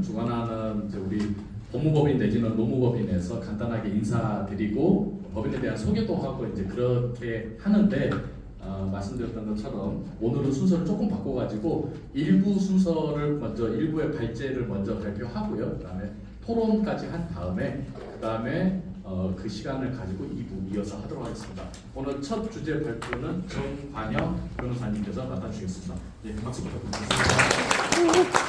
주관하는 이제 우리 법무법인 내지는 노무법인에서 간단하게 인사드리고 법인에 대한 소개도 하고 이제 그렇게 하는데 말씀드렸던 것처럼 오늘은 순서를 조금 바꿔가지고 일부 순서를 먼저 일부의 발제를 먼저 발표하고요. 그다음에 토론까지 한 다음에 그 시간을 가지고 2부 이어서 하도록 하겠습니다. 오늘 첫 주제 발표는 정관영 변호사님께서 맡아주시겠습니다. 네, 박수 부탁드리겠습니다.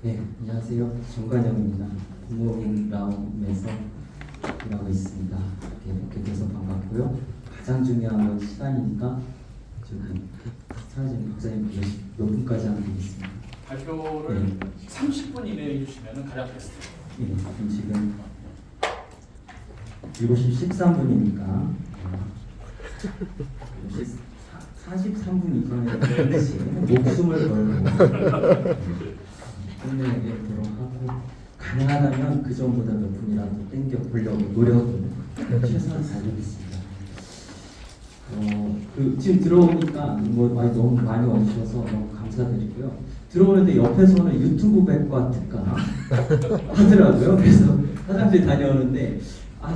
네, 안녕하세요. 정관영입니다. 법무법인 라움에서 일하고 있습니다. 이렇게 뵙게 돼서 반갑고요. 가장 중요한 건 시간이니까 저기 사회자님 박사님 몇 분까지 하면 되겠습니다. 발표를 네. 30분 이내에 해주시면 가장 베스트. 네, 그럼 지금 7시 13분이니까 43분 이전에 목숨을 걸고 끝내도록 하고 가능하다면 그 전보다 몇 분이라도 땡겨 보려고 노력을 최선을 다하겠습니다. 지금 들어오니까 너무 많이 와주셔서 너무 감사드리고요. 들어오는데 옆에서는 유튜브 백과 특가 하더라고요. 그래서 화장실 다녀오는데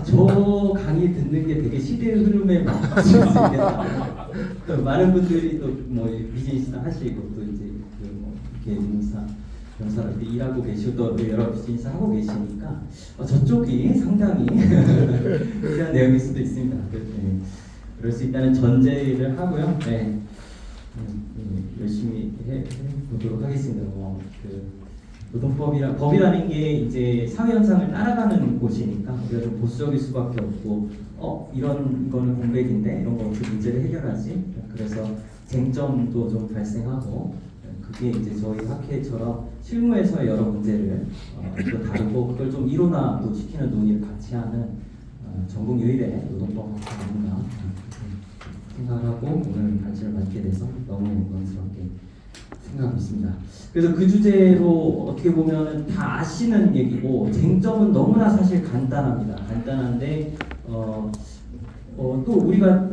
저 강의 듣는 게 되게 시대의 흐름에 맞출 수 있겠다. 많은 분들이 또 비즈니스 하시고 또 이제 이렇게 변사로 일하고 계시고 또 여러 비즈니스 하고 계시니까 저쪽이 상당히 필요한 내용일 수도 있습니다. 네. 그럴 수 있다는 전제를 하고요. 네. 열심히 해보도록 하겠습니다. 법이라는 게 이제 사회 현상을 따라가는 곳이니까 우리가 좀 보수적일 수밖에 없고 이거는 공백인데 이런 거 어떻게 문제를 해결하지? 그래서 쟁점도 좀 발생하고 그게 이제 저희 학회처럼 실무에서의 여러 문제를 또 다루고 그걸 좀 이론화도 시키는 논의를 같이 하는 전국 유일의 노동법 학회 아닌가 생각을 하고 오늘 발제를 맡게 돼서 너무 영광스럽게 생각하고 있습니다. 그래서 그 주제로 어떻게 보면 다 아시는 얘기고 쟁점은 너무나 사실 간단합니다. 간단한데 또 우리가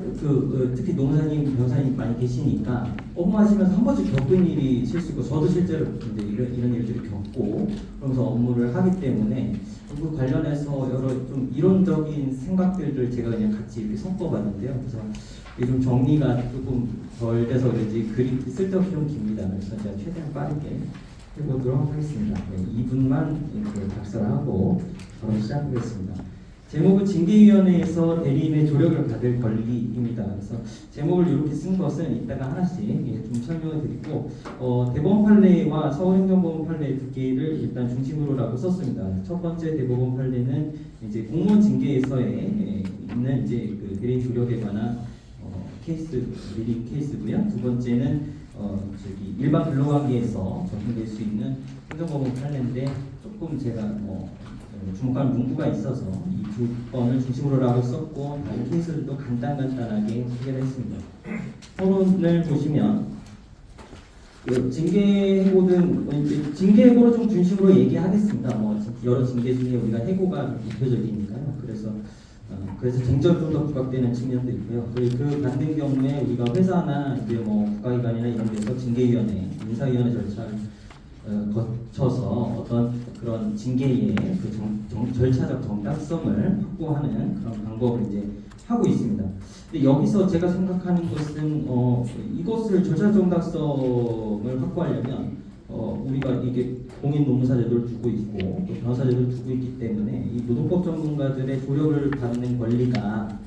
특히 노무사님, 변호사님 많이 계시니까 업무하시면서 한 번씩 겪은 일이 실수고 저도 실제로 이제 이런 일들을 겪고 그러면서 업무를 하기 때문에 그 관련해서 여러 좀 이론적인 생각들을 제가 그냥 같이 이렇게 섞어봤는데요. 그래서 이게 좀 정리가 조금 덜 돼서 그런지 글이 쓸데없이 좀 깁니다. 그래서 제가 최대한 빠르게 해보도록 하겠습니다. 네, 2분만 이렇게 작성하고 바로 시작하겠습니다. 제목은 징계위원회에서 대리인의 조력을 받을 권리입니다. 그래서 제목을 이렇게 쓴 것은 이따가 하나씩 좀 설명을 드리고 대법원 판례와 서울행정법원 판례 두 개를 일단 중심으로라고 썼습니다. 첫 번째 대법원 판례는 이제 공무원 징계에서의 있는 이제 그 대리인 조력에 관한 리딩 케이스고요. 두 번째는 일반 근로관계에서 적용될 수 있는 행정법원 판례인데 조금 제가 주목하는 문구가 있어서 이 두 건을 중심으로라고 썼고 다른 케이스들도 간단하게 해결했습니다. 토론을 보시면 징계해고로 좀 중심으로 얘기하겠습니다. 여러 징계 중에 우리가 해고가 대표적이니까요. 그래서 쟁점이 좀 더 부각되는 측면도 있고요. 그리고 그 반대 경우에 우리가 회사나 이제 국가기관이나 이런 데서 징계위원회, 인사위원회 절차를 거쳐서 어떤 그런 징계의 그 절차적 정당성을 확보하는 그런 방법을 이제 하고 있습니다. 근데 여기서 제가 생각하는 것은 이것을 절차 정당성을 확보하려면 우리가 이게 공인 노무사제도를 두고 있고 또 변호사제도를 두고 있기 때문에 이 노동법 전문가들의 조력을 받는 권리가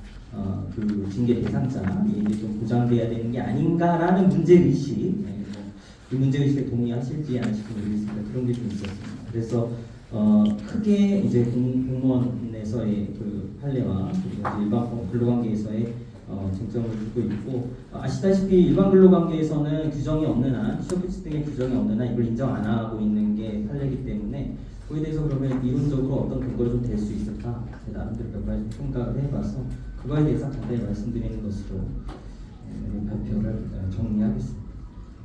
그 징계 대상자에 이제 좀 보장돼야 되는 게 아닌가라는 문제의식, 이 문제의식에 동의하실지 안 하실지 모르겠습니다. 그런 게 좀 있었습니다. 그래서 크게 이제 공무원에서의 그 판례와 그리고 일반 근로관계에서의 쟁점을 두고 있고 아시다시피 일반 근로관계에서는 규정이 없는 한 취업규칙 등의 규정이 없는 한 이걸 인정 안 하고 있는 게 판례이기 때문에 그에 대해서 그러면 이론적으로 어떤 근거를 좀 댈 수 있을까 제 나름대로 몇 가지 좀 생각을 해봐서 그거에 대해서 간단히 말씀드리는 것으로 발표를 정리하겠습니다.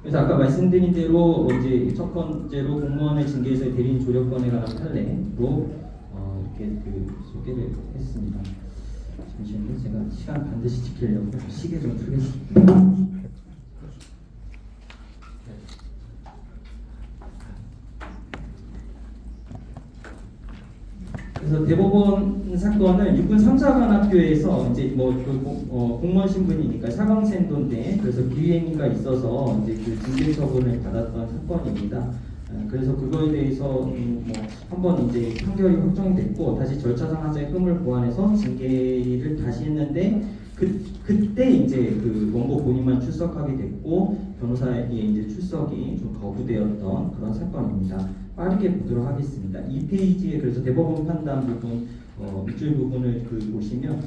그래서 아까 말씀드린 대로 이제 첫 번째로 공무원의 징계에서의 대리인 조력권에 관한 판례로 이렇게 소개를 했습니다. 잠시만요. 제가 시간 반드시 지키려고 시계 좀 틀겠습니다. 그래서 대법원 사건은 육군 3사관학교에서 이제 공무원 신분이니까 사강생도인데 그래서 비위행위가 있어서 이제 그 징계 처분을 받았던 사건입니다. 그래서 그거에 대해서 한번 이제 판결이 확정이 됐고 다시 절차상 하자의 흠을 보완해서 징계를 다시 했는데 그때 이제 그 원고 본인만 출석하게 됐고 변호사의 이제 출석이 좀 거부되었던 그런 사건입니다. 빠르게 보도록 하겠습니다. 2페이지에 그래서 대법원 판단 부분 밑줄 부분을 보시면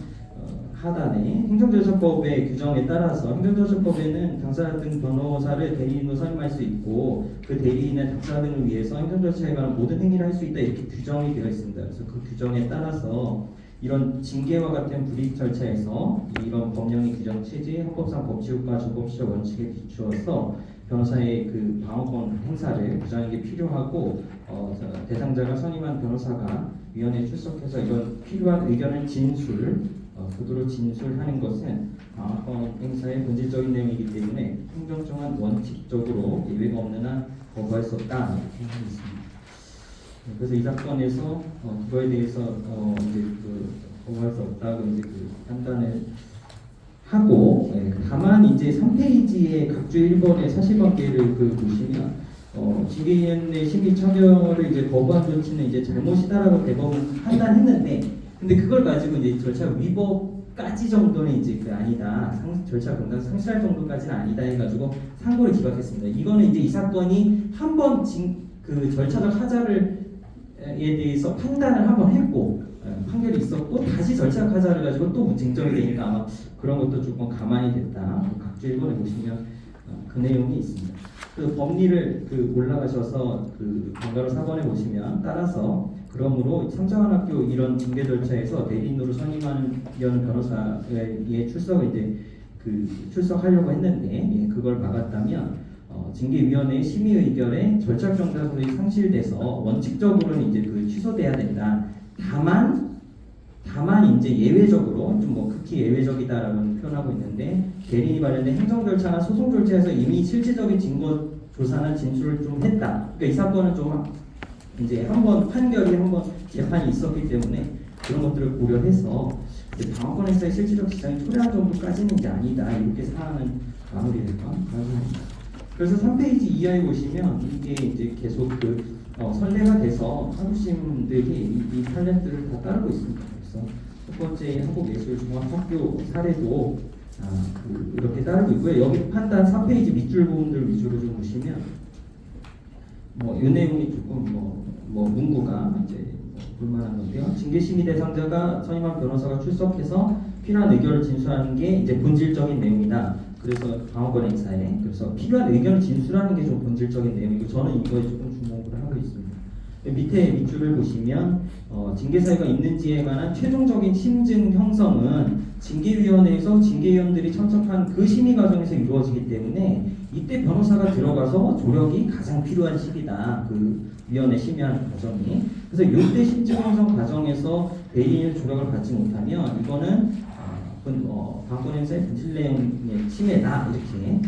하단에 행정절차법의 규정에 따라서 행정절차법에는 당사자 등 변호사를 대리인으로 선임할 수 있고 그 대리인은 당사자 등을 위해서 행정절차에 관한 모든 행위를 할 수 있다 이렇게 규정이 되어 있습니다. 그래서 그 규정에 따라서 이런 징계와 같은 불이익 절차에서 이런 법령의 규정 체제, 헌법상 법치국가 적법시적 원칙에 비추어서 변호사의 그 방어권 행사를 부정하는 게 필요하고 대상자가 선임한 변호사가 위원회에 출석해서 이런 필요한 의견을 그대로 진술하는 것은 방어권 행사의 본질적인 내용이기 때문에 행정청은 원칙적으로 예외가 없는 한 거부할 수 없다 이렇게 하고 있습니다. 그래서 이 사건에서 그거에 대해서 이제 거부할 수 없다고 이제 판단을 하고 다만 이제 3페이지의 각주 1번의 사실관계를 보시면 징계위원회 심의 처결을 이제 거부한 조치는 이제 잘못이다라고 대법원 판단했는데 근데 그걸 가지고 이제 절차 위법까지 정도는 이제 아니다 절차 공단 상실할 정도까지는 아니다 해가지고 상고를 기각했습니다. 이거는 이제 이 사건이 한번 그 절차적 하자를 에 대해서 판단을 한번 했고 판결이 있었고 다시 절차적 하자를 가지고 또 쟁점이 되니까 아마 그런 것도 조금 가만히 됐다. 각주 1번에 보시면 그 내용이 있습니다. 그 법리를 올라가셔서 번가로 4번에 보시면 따라서 그러므로 삼사관학교 이런 징계 절차에서 대리인으로 선임하는 변호사의 출석을 이제 출석하려고 했는데 그걸 막았다면 징계위원회의 심의 의결에 절차 정당성이 상실돼서 원칙적으로는 이제 취소돼야 된다. 다만 이제 예외적으로 좀 극히 예외적이다라고 표현하고 있는데 대리인이 관련된 행정 절차나 소송 절차에서 이미 실질적인 증거 조사나 진술을 좀 했다. 그러니까 이 사건은 좀 이제 한번 재판이 있었기 때문에 그런 것들을 고려해서 방어권 행사의 실질적 지장이 초래한 정도까지는 이제 아니다. 이렇게 사안은 마무리될까 합니다. 그래서 3페이지 이하에 보시면 이게 이제 계속 선례가 돼서 한국시민들이 이 판례들을 다 따르고 있습니다. 그래서 첫 번째 한국예술종합학교 사례도 이렇게 따르고 있고요. 여기 판단 3페이지 밑줄 부분들 위주로 좀 보시면 이 내용이 조금 문구가 이제 볼만한 건데요. 징계심의 대상자가 선임한 변호사가 출석해서 필요한 의견을 진술하는 게 이제 본질적인 내용이다. 그래서 방어권 행사에 그래서 필요한 의견을 진술하는 게 좀 본질적인 내용이고 저는 이거에 조금 주목을 하고 있습니다. 밑에 밑줄을 보시면 징계 사유가 있는지에 관한 최종적인 심증 형성은 징계위원회에서 징계위원들이 참석한 그 심의 과정에서 이루어지기 때문에 이때 변호사가 들어가서 조력이 가장 필요한 시기다. 위원회 심의하는 과정이. 그래서 이때 심증 형성 과정에서 대리인의 조력을 받지 못하면 이거는 방어권 행사의 본질 내용의 침해다 이렇게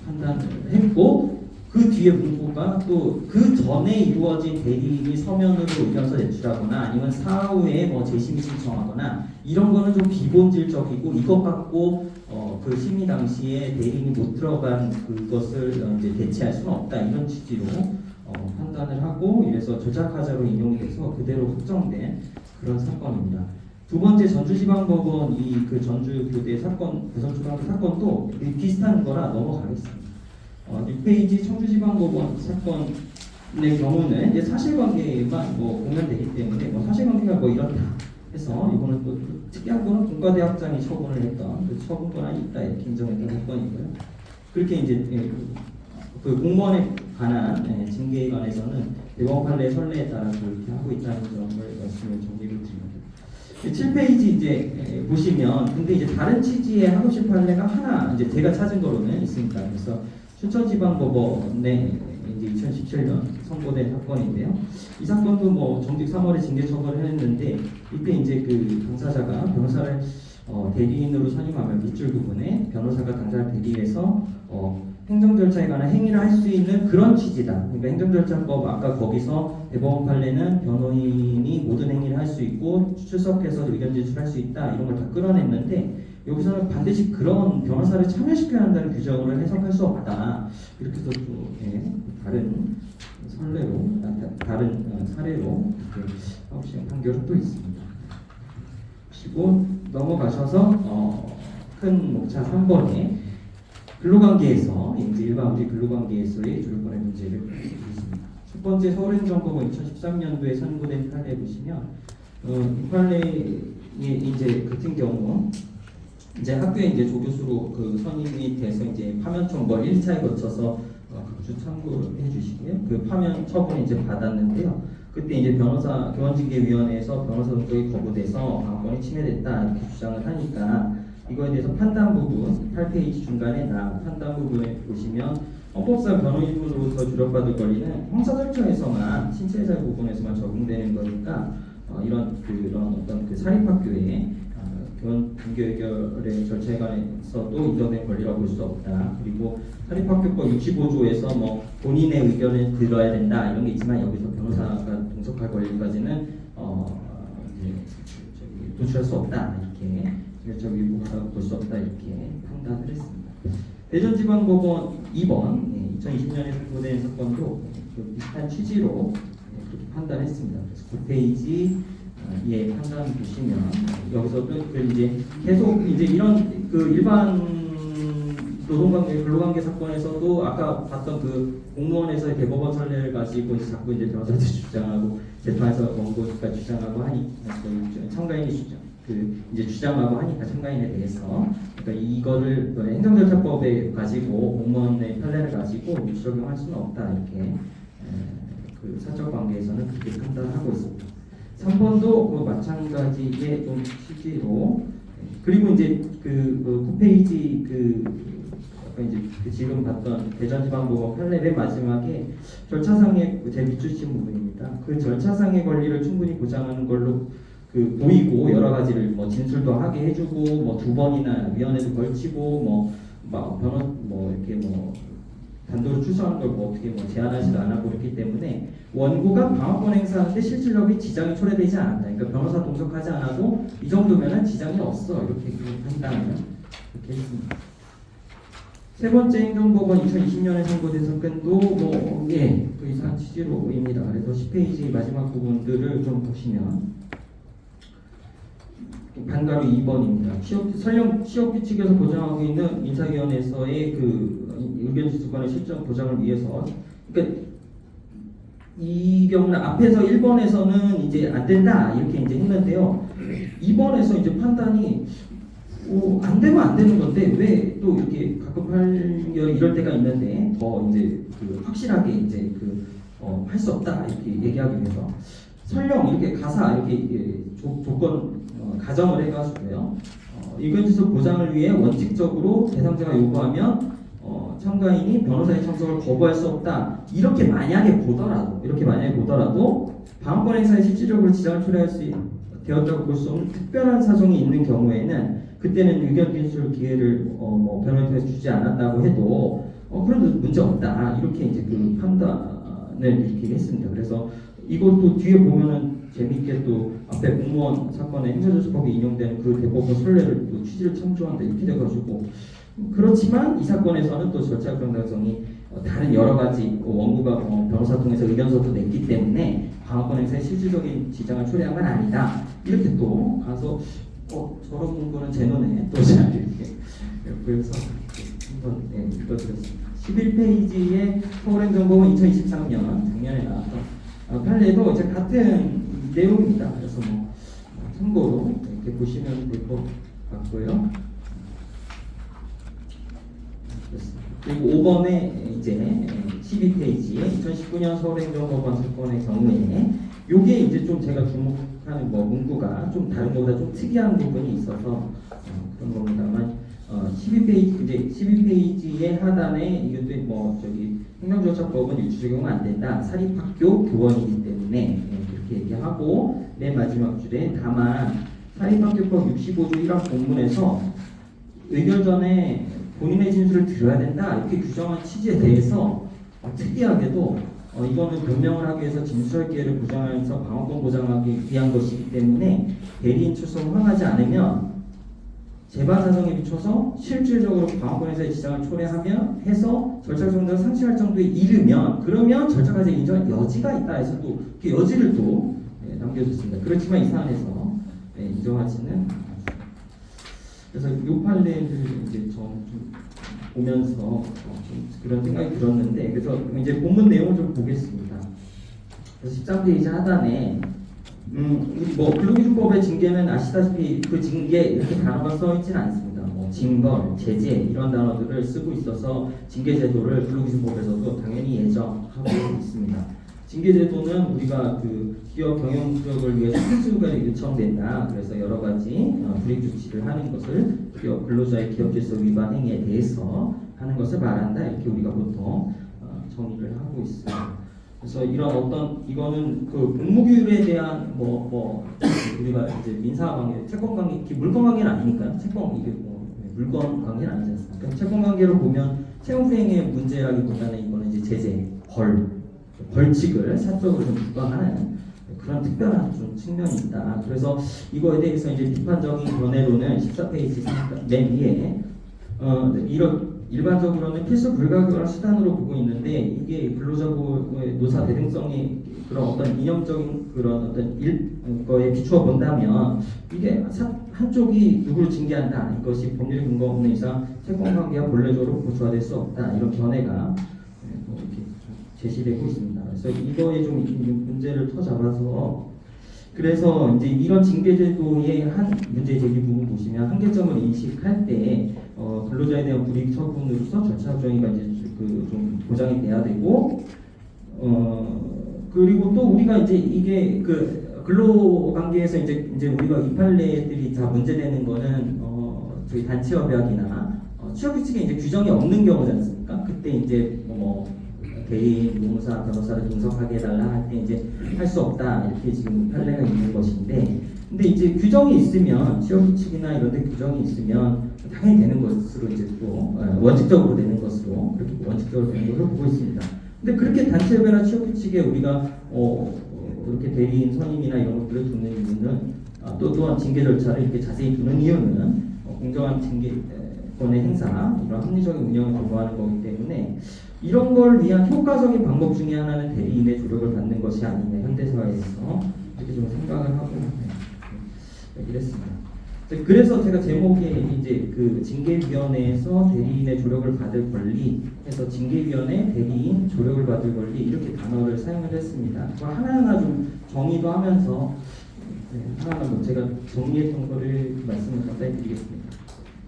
판단을 했고 그 뒤에 문구가 또 그 전에 이루어진 대리인이 서면으로 의견서 내출하거나 아니면 사후에 재심의 신청하거나 이런 거는 좀 비본질적이고 이것 갖고 그 심의 당시에 대리인이 못 들어간 그것을 이제 대체할 수는 없다 이런 취지로 판단을 하고 이래서 조작하자로 인용이 돼서 그대로 확정된 그런 사건입니다. 두 번째 전주지방법원 그 전주교대 사건 대선초등학교 사건도 비슷한 거라 넘어가겠습니다. 6페이지 청주지방법원 사건의 경우는 이제 사실관계만 공면되기 때문에 사실관계가 이렇다 해서 이거는 또 특이한 거는 공과대학장이 처분을 했던 그 처분권이 있다 이렇게 인정했던 사건이고요. 그렇게 이제 그 공무원에 관한 징계에 관해서는 대법원 판례 선례에 따라 그렇게 하고 있다는 점을 말씀을 정리를 드립니다. 7페이지 이제 보시면 근데 이제 다른 취지의 학업식 판례가 하나 이제 제가 찾은 거로는 있습니다. 그래서 춘천지방법원에 이제 2017년 선고된 사건인데요. 이 사건도 정직 3월에 징계 처벌을 했는데 이때 이제 당사자가 변호사를 대리인으로 선임하면 밑줄 부분에 변호사가 당사자 대리해서 행정 절차에 관한 행위를 할 수 있는 그런 취지다. 그러니까 행정절차법 아까 거기서 대법원 판례는 변호인이 모든 행위를 할 수 있고 출석해서 의견 제출할 수 있다 이런 걸 다 끌어냈는데 여기서는 반드시 그런 변호사를 참여시켜야 한다는 규정을 해석할 수 없다. 이렇게 해서 또 다른 선례로 다른 사례로 이렇게 사법시행 판결은 또 있습니다. 그리고 넘어가셔서 큰 목차 3번에 근로관계에서 이제 일반 우리 근로관계에서의 조력권의 문제를 보겠습니다. 첫 번째 서울행정법원 2013년도에 선고된 판례 보시면 이 판례에 이제 같은 경우 이제 학교에 이제 조교수로 그 선임이 돼서 이제 파면 청구 1차에 거쳐서 각주 참고해 주시고요. 그 파면 처분을 이제 받았는데요. 그때 이제 변호사 교원징계위원회에서 변호사 등록이 거부돼서 방어권이 침해됐다 이렇게 주장을 하니까 이거에 대해서 판단 부분 8페이지 중간에 판단 부분에 보시면 헌법상 변호인으로서 주력받을 권리는 형사절차에서만 신체자유 부분에서만 적용되는 거니까 이런 어떤 그 사립학교의 교원 등교 의결의 절차에 관해서도 인정된 권리라고 볼 수 없다. 그리고 사립학교법 65조에서 뭐 본인의 의견을 들어야 된다 이런 게 있지만 여기서 변호사가 동석할 권리까지는 도출할 수 없다 이렇게 저 위법하다고 볼 수 없다 이렇게 판단을 했습니다. 대전지방법원 2번 2020년에 선고된 사건도 비슷한 취지로 그렇게 판단했습니다. 그래서 9페이지의 판단 보시면 여기서도 이제 계속 이제 이런 그 일반 노동관계 근로관계 사건에서도 아까 봤던 그 공무원에서의 대법원 선례를 가지고 이제 자꾸 이제 변호사들 주장하고 재판에서 원고가 주장하고 하니 참가인이 이제 주장하고 하니까 참가인에 대해서 그러니까 이거를 행정절차법에 가지고 공무원의 판례를 가지고 적용할 수는 없다 이렇게 그 사적 관계에서는 그렇게 판단하고 있습니다. 3번도 그 마찬가지의 좀 취지로 그리고 이제 그 9페이지 이제 지금 봤던 대전지방법원 판례 맨 마지막에 절차상의 제일 밑줄친 부분입니다. 그 절차상의 권리를 충분히 보장하는 걸로 보이고 여러 가지를 뭐 진술도 하게 해주고 뭐 2번이나 위원회도 걸치고 이렇게 단도로 출석하는 걸 어떻게 제한하지도 않았고 그렇기 때문에 원고가 방어권 행사하는데 실질적인 지장이 초래되지 않았다. 그러니까 변호사 동석하지 않아도 이 정도면은 지장이 없어 이렇게 판단을 이렇게 했습니다. 세 번째 행정법원 2020년에 선고된 사건도 그 이상한 취지로입니다. 그래서 10페이지 마지막 부분들을 좀 보시면 반가로 2번입니다. 설령 취업 규칙에서 보장하고 있는 인사위원회에서의 그 의견 지수권의 실정 보장을 위해서, 그러니까 이 경우는 앞에서 1번에서는 이제 안 된다 이렇게 이제 했는데요. 2번에서 이제 판단이 안 되면 안 되는 건데 왜 또 이렇게 가끔 판결 이럴 때가 있는데 더 이제 그 확실하게 이제 할 수 없다 이렇게 얘기하기 위해서 설령 이렇게 가사 이렇게 조건 가정을 해가지고요. 의견지수 보장을 위해 원칙적으로 대상자가 요구하면 참가인이 변호사의 참석을 거부할 수 없다. 이렇게 만약에 보더라도 방어권 행사에 실질적으로 지장을 초래할 수 되었다고 볼 수 없는 특별한 사정이 있는 경우에는 그때는 의견 진술 기회를 변호인을 통해서 주지 않았다고 해도 그래도 문제 없다. 이렇게 이제 그 판단을 이렇게 했습니다. 그래서 이것도 뒤에 보면은 재미있게 또 앞에 공무원 사건에 행사조치법이 인용된 그 대법원 선례를 또 취지를 참조한다 이렇게 돼가지고 그렇지만 이 사건에서는 또 절차 정당성이 다른 여러 가지 원고가 변호사 통해서 의견서도 냈기 때문에 방어권 행사에 실질적인 지장을 초래한 건 아니다 이렇게 또 가서 저런 문구는 제 눈에 또 잘 이렇게 그래서 한번 읽어드렸습니다. 11페이지에 서울행정법원 2023년 작년에 나왔던 판례도 이제 같은 내용입니다. 그래서 참고로 이렇게 보시면 될 것 같고요. 그리고 5번에 이제 12페이지에 2019년 서울행정법원 사건의 경우에 요게 이제 좀 제가 주목하는 문구가 좀 다른 것보다 좀 특이한 부분이 있어서 그런 겁니다만 12페이지 이제 12페이지의 하단에 이것도 행정조차법은 유추 적용 안 된다. 사립학교 교원이기 때문에 그렇게 얘기하고 맨 마지막 줄에 다만 사립학교법 65조 1항 본문에서 의결 전에 본인의 진술을 드려야 된다 이렇게 규정한 취지에 대해서 특이하게도 이거는 변명을 하기 위해서 진술할 기회를 보장하면서 방어권 보장하기 위한 것이기 때문에 대리인 출석을 허용하지 않으면 재반 사정에 비춰서 실질적으로 방어권에서의 지장을 초래하면 해서 절차 정도를 상실할 정도에 이르면 그러면 절차까지 인정할 여지가 있다 해서 또 그 여지를 또 남겨줬습니다. 그렇지만 이 사안에서 인정하지는 않았습니다. 그래서 이 판례를 이제 좀 보면서 좀 그런 생각이 들었는데 그래서 이제 본문 내용을 좀 보겠습니다. 그래서 13페이지 하단에 뭐 근로기준법의 징계는 아시다시피 그 징계 이렇게 단어가 써 있지는 않습니다. 뭐 징벌, 제재 이런 단어들을 쓰고 있어서 징계 제도를 근로기준법에서도 당연히 예정하고 있습니다. 징계 제도는 우리가 그 기업 경영 구역을 위해서 필수가 요청된다. 그래서 여러 가지 불이익 조치를 하는 것을 기업 근로자의 기업 질서 위반 행위에 대해서 하는 것을 말한다. 이렇게 우리가 보통 정의를 하고 있습니다. 그래서 이런 어떤 이거는 그 공무규율에 대한 우리가 이제 민사관계, 채권관계, 물권 관계는 아니니까요. 채권 이게 물권 관계는 아니지 않습니까? 채권 관계로 보면 채용수행의 문제라기보다는 이거는 이제 제재, 벌칙을 사적으로 좀 부과하는 그런 특별한 좀 측면이 있다. 그래서 이거에 대해서 이제 비판적인 견해로는 14페이지 맨 위에 이런 일반적으로는 필수 불가결한 수단으로 보고 있는데 이게 근로자의 노사 대등성이 그런 어떤 이념적인 그런 어떤 거에 비추어 본다면 이게 한쪽이 누구를 징계한다 이것이 법률 근거 없는 이상 채권관계와 본래적으로 고조화될 수 없다 이런 견해가 이렇게 제시되고 있습니다. 그래서 이거에 좀 문제를 터잡아서 그래서 이제 이런 징계제도의 한 문제 제기 부분 보시면 한계점을 인식할 때 근로자에 대한 불이익 처분으로서 절차 정의가 이제 그 좀 보장이 돼야 되고 그리고 또 우리가 이제 이게 그 근로관계에서 이제 우리가 이 판례들이 다 문제되는 거는 저희 단체협약이나 취업규칙에 이제 규정이 없는 경우지 않습니까? 그때 이제 대리인, 노무사, 변호사를 분석하게 해달라 할 때 이제 할 수 없다 이렇게 지금 판례가 있는 것인데 근데 이제 규정이 있으면 취업규칙이나 이런 데 규정이 있으면 당연히 되는 것으로 이제 또 원칙적으로 되는 것으로 그렇게 원칙적으로 되는 것으로 보고 있습니다. 근데 그렇게 단체협약이나 취업규칙에 우리가 이렇게 대리인 선임이나 이런 것들을 두는 이유는 또한 징계 절차를 이렇게 자세히 두는 이유는 공정한 징계권의 행사 이런 합리적인 운영을 도모하는 거기 때문에 이런 걸 위한 효과적인 방법 중에 하나는 대리인의 조력을 받는 것이 아니냐 현대사회에서 이렇게 좀 생각을 하고 이랬습니다. 그래서 제가 제목에 이제 그 징계위원회에서 대리인의 조력을 받을 권리에서 징계위원회 대리인 조력을 받을 권리 이렇게 단어를 사용을 했습니다. 하나하나 좀 정의도 하면서 하나하나 제가 정리했던 거를 말씀을 간단히 드리겠습니다.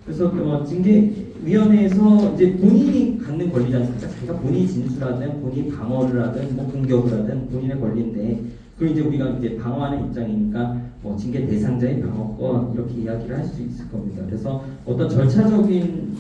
그래서 징계위원회에서 이제 본인이 갖는 권리지 않습니까? 자기가 본인이 진술하든 본인이 방어를 하든 공격을 하든 본인의 권리인데 그리고 이제 우리가 이제 방어하는 입장이니까 징계 대상자의 방어권 이렇게 이야기를 할 수 있을 겁니다. 그래서 어떤 절차적인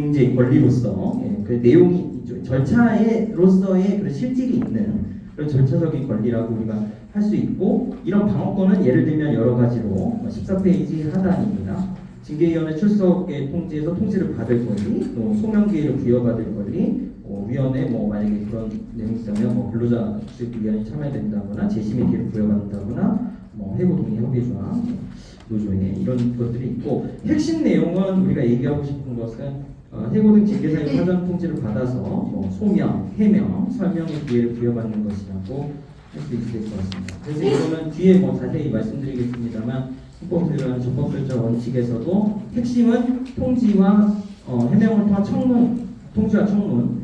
이제 권리로서 그 내용이 절차로서의 그런 실질이 있는 그런 절차적인 권리라고 우리가 할 수 있고 이런 방어권은 예를 들면 여러 가지로 14페이지 하단입니다. 징계위원회 출석의 통지에서 통지를 받을 권리, 또 소명 기회를 부여받을 권리, 위원회 만약에 그런 내용이 있다면 근로자 위원회 참여된다거나 재심의 기회를 부여받는다거나 해고 동의 협의조항, 노조회 이런 것들이 있고 핵심 내용은 우리가 얘기하고 싶은 것은 해고 등 징계 사유 사전 통지를 받아서 소명, 해명, 설명의 기회를 부여받는 것이라고 할 수 있을 것 같습니다. 그래서 이거는 뒤에 자세히 말씀드리겠습니다만 헌법재단 적법절차 원칙에서도 핵심은 통지와 해명을 통한 청문, 통지와 청문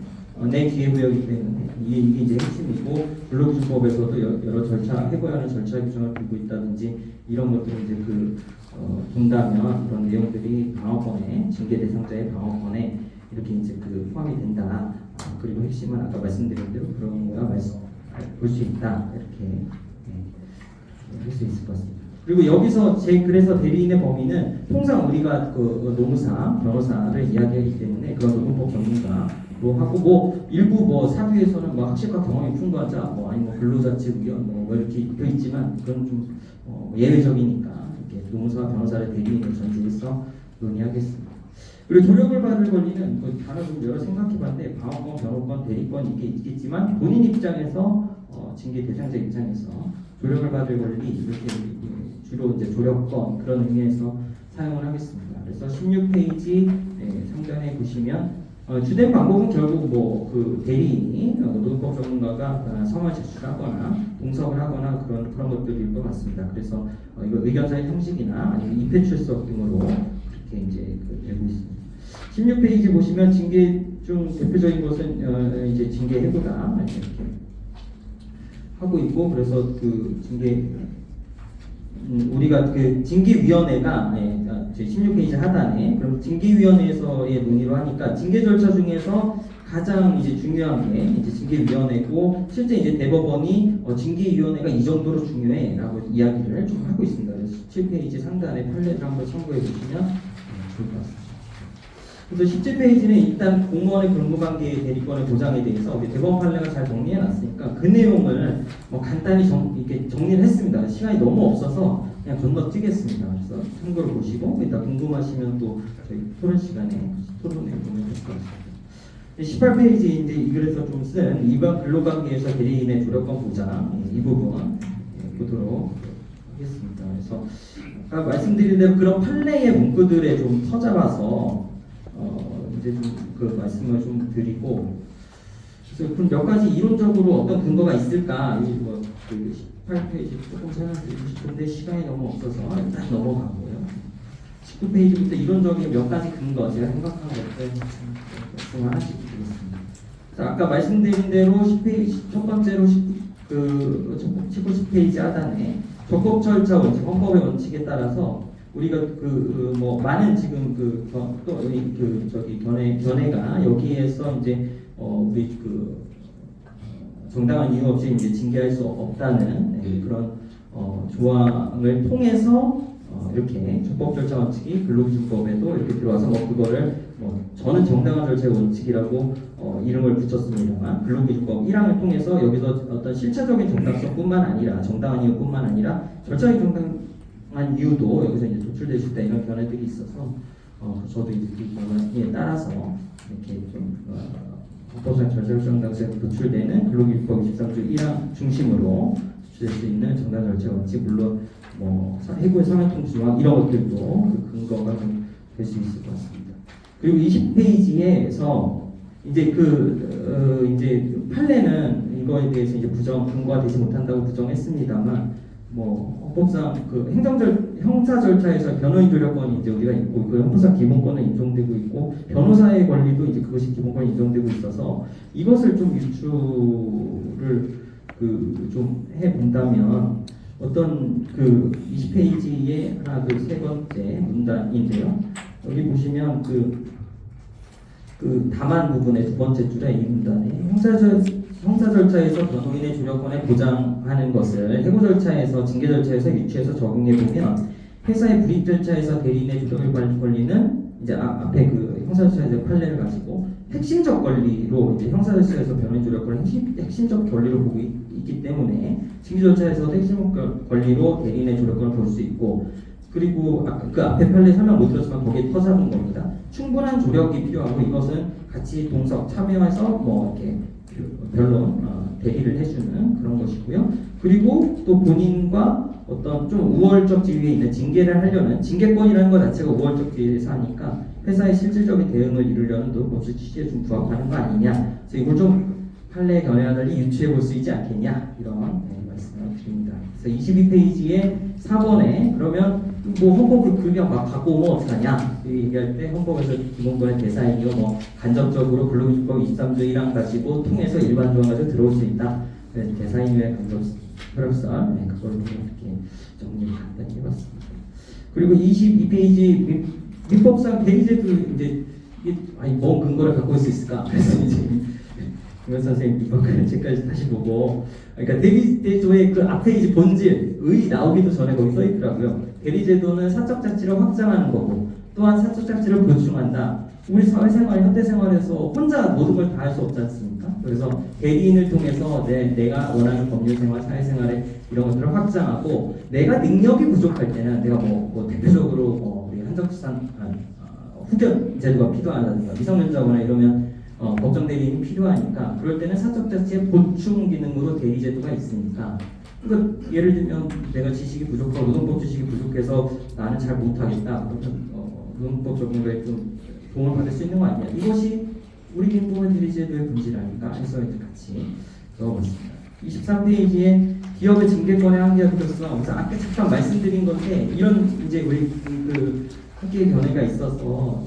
내 기회구역이기 때문에 이게 이제 핵심이고 근로기준법에서도 여러 절차 해고해야 하는 절차 규정을 두고 있다든지 이런 것들을 이제 본다면 그런 내용들이 방어권에 징계 대상자의 방어권에 이렇게 이제 포함이 된다. 그리고 핵심은 아까 말씀드린 대로 그런 거야 볼 수 있다 이렇게 할 수 있을 것 같습니다. 그리고 여기서 그래서 대리인의 범위는 통상 우리가 노무사, 변호사를 이야기하기 때문에 그런 노동법 전문가로 하고 일부 사규에서는 학식과 경험이 풍부한 자, 아니면 근로자 측 의원 이렇게 되어 있지만 그건 좀 예외적이니까 이렇게 노무사, 변호사를 대리인으로 전제해서 논의하겠습니다. 그리고 조력을 받을 권리는 그 단어 좀 여러 생각해봤는데 방어권, 변호권, 대리권 이게 있겠지만 본인 입장에서 징계 대상자 입장에서 조력을 받을 권리 이렇게 주로 이제 조력권 그런 의미에서 사용을 하겠습니다. 그래서 16페이지 상단에 보시면 주된 방법은 결국 뭐 그 대리인이 노동법 전문가가 성을 제출하거나 동석을 하거나 그런 것들일 것 같습니다. 그래서 이거 의견서의 형식이나 아니면 입회 출석 등으로 그렇게 이제 되고 있습니다. 16페이지 보시면 징계 중 대표적인 것은 이제 징계 해고다 이렇게 하고 있고 그래서 그 징계 우리가 그 징계위원회가 제 16페이지 하단에 그럼 징계위원회에서의 논의로 하니까 징계 절차 중에서 가장 이제 중요한 게 이제 징계위원회고 실제 이제 대법원이 징계위원회가 이 정도로 중요해라고 이야기를 좀 하고 있습니다. 그래서 17페이지 상단에 판례를 한번 참고해 보시면 좋을 것 같습니다. 그래서 17페이지는 일단 공무원의 근무관계의 대리권의 보장에 대해서 우리 대법원 판례가 잘 정리해놨으니까 그 내용을 뭐 간단히 이렇게 정리를 했습니다. 시간이 너무 없어서 그냥 건너뛰겠습니다. 그래서 참고를 보시고 이따 궁금하시면 또 저희 토론 시간에 토론해 보면 될 것 같습니다. 18페이지 이제 이 글에서 좀 쓴 일반 근로관계에서 대리인의 조력권 보장 이 부분 보도록 하겠습니다. 그래서 아까 말씀드린 대로 그런 판례의 문구들에 좀 터잡아서 이제 좀 그 말씀을 좀 드리고 그래서 그럼 몇 가지 이론적으로 어떤 근거가 있을까 이뭐 그 18페이지 조금 설명드리고 싶은데 시간이 너무 없어서 일단 넘어가고요. 19페이지부터 이론적인 몇 가지 근거 제가 생각한 것들 말씀 하나씩 드리겠습니다. 아까 말씀드린 대로 10페이지 첫 번째로 19페이지 하단에 적법 절차 원칙, 헌법의 원칙에 따라서 우리가 뭐 많은 지금 저기 견해가 여기에서 이제 우리 정당한 이유 없이 이제 징계할 수 없다는 그런 조항을 통해서 이렇게 적법 절차 원칙이 근로기준법에도 이렇게 들어와서 뭐 그거를 저는 정당한 절차의 원칙이라고 이름을 붙였습니다만 근로기준법 1항을 통해서 여기서 어떤 실체적인 정당성뿐만 아니라 정당한 이유뿐만 아니라 절차의 정당한 이유도 여기서 이제 도출될 수 있다 이런 견해들이 있어서 저도 이제 그 견해에 따라서 이렇게 좀 헌법상 절차적 정당성에 도출되는 근로기준법 23조 1항 중심으로 도출될 수 있는 정당 절차 원칙 물론 뭐 해고의 사면통지조항 이런 것들도 그 근거가 좀 될 수 있을 것 같습니다. 그리고 20페이지에서 이제 이제 판례는 이거에 대해서 이제 근거가 되지 못한다고 부정했습니다만 뭐 헌법상 형사 절차에서 변호인 조력권이 이제 우리가 있고 그 형사상 기본권은 인정되고 있고 변호사의 권리도 이제 그것이 기본권이 인정되고 있어서 이것을 좀 유추를 좀 해본다면 어떤 20페이지의 하나 세 번째 문단인데요. 여기 보시면 다만 부분의 두 번째 줄에 이 문단에 형사 절차에서 변호인의 조력권을 보장하는 것을 해고 절차에서 징계 절차에서 유추해서 적용해 보면 회사의 불이익 절차에서 대리인의 조력을 받을 권리는 이제 앞에 형사 절차에서 판례를 가지고 핵심적 권리로 이제 형사 절차에서 변호인 조력권을 핵심적 권리로 보고 있기 때문에 징계 절차에서도 핵심 권리로 대리인의 조력권을 볼 수 있고 그리고 그 앞에 판례 설명 못 들었지만 거기에 터잡은 겁니다. 충분한 조력이 필요하고 이것은 같이 동석 참여해서 뭐 이렇게 변론 대리를 해주는 그런 것이고요. 그리고 또 본인과 어떤 좀 우월적 지위에 있는 징계를 하려는 징계권이라는 것 자체가 우월적 지위에서 하니까 회사의 실질적인 대응을 이루려는 노법적 취지에 좀 부합하는 거 아니냐. 그래서 이걸 좀 판례 견해와 달리 유추해 볼 수 있지 않겠냐 이런 말씀을 드립니다. 그래서 22페이지에 4번에 그러면 뭐 헌법을 그냥 막 갖고 오면 어떡하냐 얘기할 때 헌법에서 기본권의 대상이요 뭐 간접적으로 근로기준법 23조 1항 가지고 통해서 일반 조항 가지고 들어올 수 있다. 대상인의 간접 혈액설 그걸로 이렇게 정리를 간단히 해봤습니다. 그리고 22페이지 민법상 대리제도 이제 뭔 근거를 갖고 올 수 있을까? 그래서 이제 김현 선생님 이번 글을 책까지 다시 보고 그러니까 대리제도의 그 앞에 이제 본질 의 나오기도 전에 거기 써 있더라고요. 대리제도는 사적 자치를 확장하는 거고 또한 사적 자치를 보충한다. 우리 사회생활 현대생활에서 혼자 모든 걸 다 할 수 없지 않습니까? 그래서 대리인을 통해서 내가 원하는 법률생활, 사회생활에 이런 것들을 확장하고 내가 능력이 부족할 때는 내가 뭐 대표적으로 우리 한적산 후견 제도가 필요하다든가 미성년자거나 이러면 법정 대리인이 필요하니까 그럴 때는 사적 자치의 보충 기능으로 대리 제도가 있으니까 그러니까 예를 들면 내가 지식이 부족하고 노동법 지식이 부족해서 나는 잘 못하겠다 그러면 노동법 적용에 좀 도움을 받을 수 있는 거 아니야. 이것이 우리 인권의 대리 제도의 본질아닌가 해서 이제 같이 넣어봤습니다. 23페이지에 기업의 징계권의 한계와 필요성, 아까 잠깐 말씀드린 건데 이런 이제 우리 그 학계의 견해가 있어서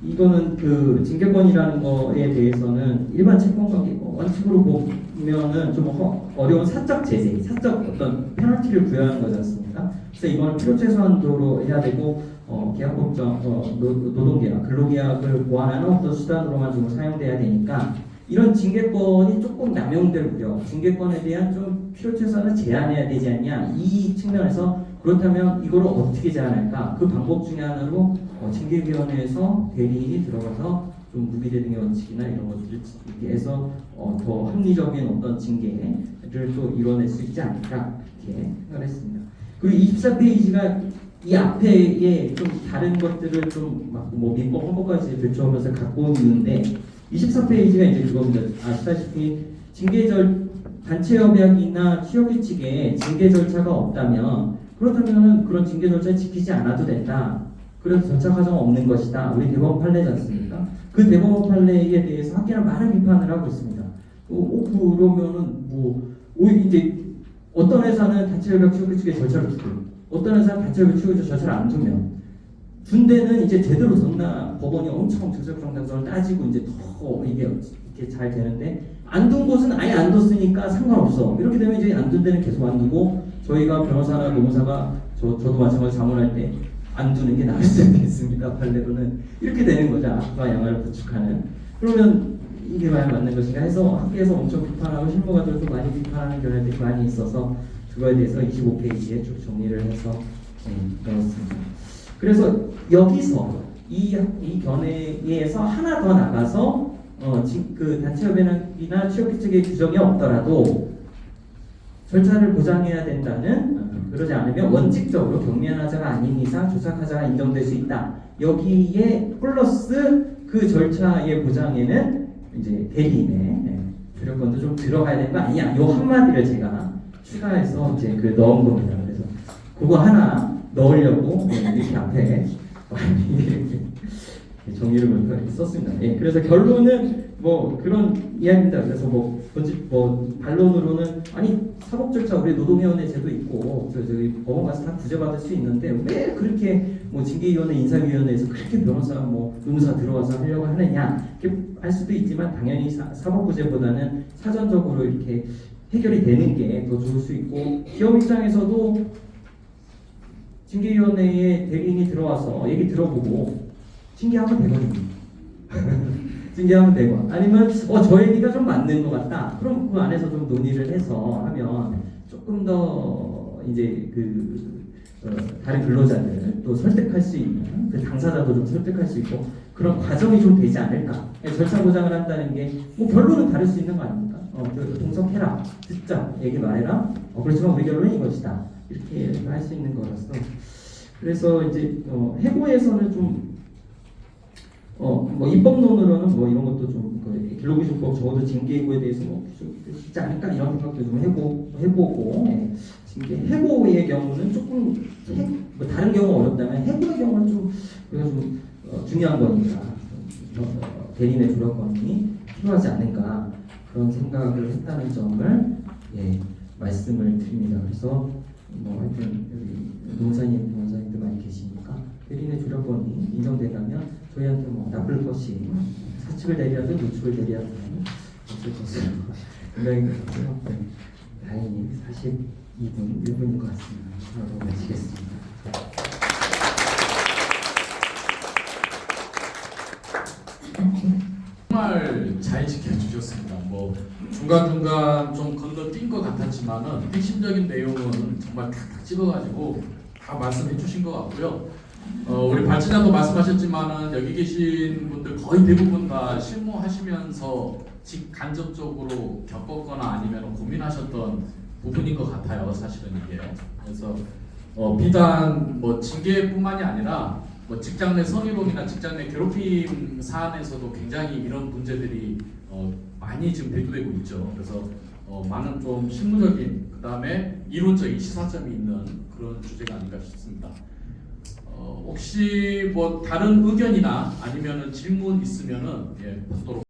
이거는 그 징계권이라는 거에 대해서는 일반 채권과 원칙으로 보면은 좀 어려운 사적 제재, 사적 어떤 페널티를 부여하는 거지 않습니까? 그래서 이거는 필요 최소한도로 해야 되고 계약법정, 노동계약, 근로계약을 보완하는 어떤 수단으로만 좀 사용돼야 되니까 이런 징계권이 조금 남용될 우려, 징계권에 대한 좀 필요 최소한을 제한해야 되지 않냐 이 측면에서 그렇다면 이걸 어떻게 제한할까? 그 방법 중에 하나로 징계위원회에서 대리인이 들어가서 좀 무기대 등의 원칙이나 이런 것들을 이렇게 해서 더 합리적인 어떤 징계를 또 이뤄낼 수 있지 않을까 이렇게 생각했습니다. 그리고 24페이지가 이 앞에의 좀 다른 것들을 좀 막 뭐 민법 헌법까지 들춰오면서 갖고 온 이유인데 24페이지가 이제 그겁니다. 아시다시피 단체 협약이나 취업 규칙에 징계 절차가 없다면 그렇다면은 그런 징계 절차 지키지 않아도 된다. 그래서 절차 과정 없는 것이다. 우리 대법원 판례지 않습니까? 그 대법원 판례에 대해서 학계는 많은 비판을 하고 있습니다. 그러면은 이제 어떤 회사는 단체 협약 취업 규칙에 절차를 두고 어떤 회사는 단체 협약 취업 규칙에 절차를 안 두면 준 데는 이제 제대로 뒀나 법원이 엄청 적절성당성을 따지고 이제 더 이게 이렇게 잘 되는데 안 둔 곳은 아예 안 뒀으니까 상관없어. 이렇게 되면 이제 안 둔 데는 계속 안 두고 저희가 변호사나 노무사가 저도 마찬가지로 자문할 때 안 두는 게 나을지 않겠습니까? 판례로는 이렇게 되는 거죠. 악과 양화를 구축하는. 그러면 이게 과연 맞는 것인가 해서 학계에서 엄청 비판하고 실무가들도 많이 비판하는 견해들이 많이 있어서 그거에 대해서 25페이지에 쭉 정리를 해서 넣었습니다. 그래서 여기서 이 견해에서 하나 더 나가서 그 단체협약이나 취업규칙의 규정이 없더라도 절차를 보장해야 된다는 그러지 않으면 원칙적으로 경미한 하자가 아닌 이상 조작하자가 인정될 수 있다. 여기에 플러스 그 절차의 보장에는 이제 대리인의 주력권도 좀 들어가야 되는 거 아니냐. 요 한마디를 제가 추가해서 이제 넣은 겁니다. 그래서 그거 하나 넣으려고 이렇게 앞에 이렇게 정리를 이렇게 썼습니다. 그래서 결론은 뭐 그런 이야기입니다. 그래서 반론으로는 아니 사법 절차 우리 노동위원회 제도 있고 저희 법원 가서 다 구제받을 수 있는데 왜 그렇게 징계위원회 인사위원회에서 그렇게 변호사 노무사 들어와서 하려고 하느냐 이렇게 할 수도 있지만 당연히 사법 구제보다는 사전적으로 이렇게 해결이 되는 게 더 좋을 수 있고 기업 입장에서도 징계위원회에 대리인이 들어와서 얘기 들어보고 징계하면 되거든요. 징계하면 되고 아니면 저 얘기가 좀 맞는 것 같다. 그럼 그 안에서 좀 논의를 해서 하면 조금 더 이제 다른 근로자들 또 설득할 수 있는 그 당사자도 좀 설득할 수 있고 그런 과정이 좀 되지 않을까. 절차 보장을 한다는 게 결론은 다를 수 있는 거 아닙니까? 동석해라, 듣자, 얘기 말해라. 그렇지만 우리 결론은 이것이다. 이렇게 할 수 있는 거라서 그래서 이제 해고에서는 좀 입법론으로는 이런 것도 좀 근로기준법 적어도 징계해고에 대해서 쉽지 않을까 이런 생각도 좀 해보고 해고의 경우는 조금 다른 경우 어렵다면 해고의 경우는 좀 중요한 거니까 대리인의 조력권이 필요하지 않은가 그런 생각을 했다는 점을 말씀을 드립니다. 그래서 하여튼 여기 노무사님, 변호사님들 많이 계시니까 대리인의 조력권이 인정되려면 저희한테 나쁠 것이 사측을 대리하든 노측을 대리하든 없을 것으로 굉장히 다행히 42분, 1분인 것 같습니다. 하고 마치겠습니다. 정말 잘 지켜주셨습니다. 중간중간 좀 건너뛴 것 같았지만은 핵심적인 내용은 정말 탁탁 집어가지고 다 말씀해 주신 것 같고요. 우리 발진장도 말씀하셨지만은 여기 계신 분들 거의 대부분 다 실무하시면서 직간접적으로 겪었거나 아니면 고민하셨던 부분인 것 같아요. 사실은 이게. 그래서 비단 징계뿐만이 아니라 뭐 직장 내 성희롱이나 직장 내 괴롭힘 사안에서도 굉장히 이런 문제들이 많이 지금 대두되고 있죠. 그래서 많은 좀 실무적인 그다음에 이론적인 시사점이 있는 그런 주제가 아닌가 싶습니다. 혹시 뭐 다른 의견이나 아니면은 질문 있으면은 받도록.